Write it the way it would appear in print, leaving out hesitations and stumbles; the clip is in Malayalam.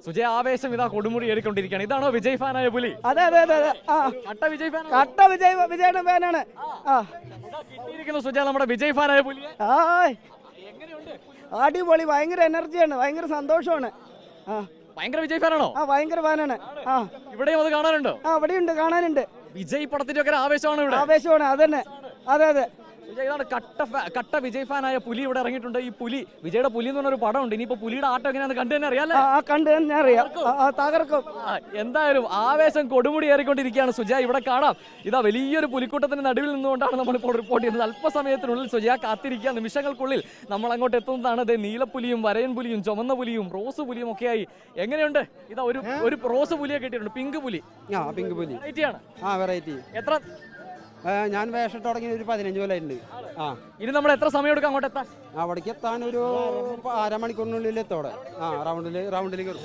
സുജയ ആവേശം ഇതാ കൊടുമുടി ഏറിക്കൊണ്ടിരിക്കുകയാണ്. ഇതാണോ വിജയ് ഫാനായ പുലി? അതെ അതെ അതെ അതെ. കട്ട വിജയ് ഫാൻ. കട്ട വിജയുടെ ഫാനാണ്. കിട്ടിയിരിക്കുന്നു സുജയ നമ്മുടെ വിജയ് ഫാനായ പുലിയെ. അടിപൊളി, ഭയങ്കര എനർജിയാണ്, ഭയങ്കര സന്തോഷമാണ്. ഭയങ്കര വിജയ് ഫാനാണോ? ഭയങ്കര ഫാനാണ്. ഇവിടെയും അത് കാണാനുണ്ടോ? അവിടെയുണ്ട്, കാണാനുണ്ട്. വിജയ് പടത്തിന്റെ ഒക്കെ ആവേശമാണ് ഇവിടെ. ആവേശമാണ്, അതന്നെ. അതെ അതെ. ഇതാണ് കട്ട വിജയ് ഫാനായ പുലി ഇവിടെ ഇറങ്ങിയിട്ടുണ്ട്. ഈ പുലി, വിജയുടെ പുലി എന്ന് പറഞ്ഞൊരു പടമുണ്ട്. ഇനിയിപ്പോ പുലിയുടെ ആട്ടം എങ്ങനെയാണെന്ന് കണ്ടു തന്നെ അറിയാലേ? കണ്ടു തന്നെ അറിയാം, തകർക്കും. എന്തായാലും ആവേശം കൊടുമുടി ഏറിക്കൊണ്ടിരിക്കുകയാണ് സുജയ. ഇവിടെ കാണാം, ഇതാ വലിയൊരു പുലിക്കൂട്ടത്തിന് നടുവിൽ നിന്നുകൊണ്ടാണ് നമ്മളിപ്പോൾ റിപ്പോർട്ട് ചെയ്യുന്നത്. അല്പസമയത്തിനുള്ളിൽ സുജയ കാത്തിരിക്കുക, നിമിഷങ്ങൾക്കുള്ളിൽ നമ്മൾ അങ്ങോട്ട് എത്തുന്നതാണ്. നീലപ്പുലിയും വരയൻ പുലിയും ചുവന്ന പുലിയും റോസ് പുലിയും ഒക്കെയായി. എങ്ങനെയുണ്ട്? ഇതാ ഒരു റോസ് പുലിയെ കിട്ടിയിട്ടുണ്ട്, പിങ്ക് പുലി. പിങ്ക് പുലി വെറൈറ്റിയാണ്. വെറൈറ്റി. എത്ര ഞാൻ വേഷം തുടങ്ങി ഒരു 15 കൊല്ലമായിട്ടുണ്ട്. ഇനി നമ്മൾ എത്ര സമയം എടുക്കും അങ്ങോട്ട് എത്താൻ? അവിടേക്ക് എത്താൻ ഒരു അരമണിക്കൂറിനുള്ളിൽ എത്തോടെ. റൗണ്ടിലേക്ക് വരും.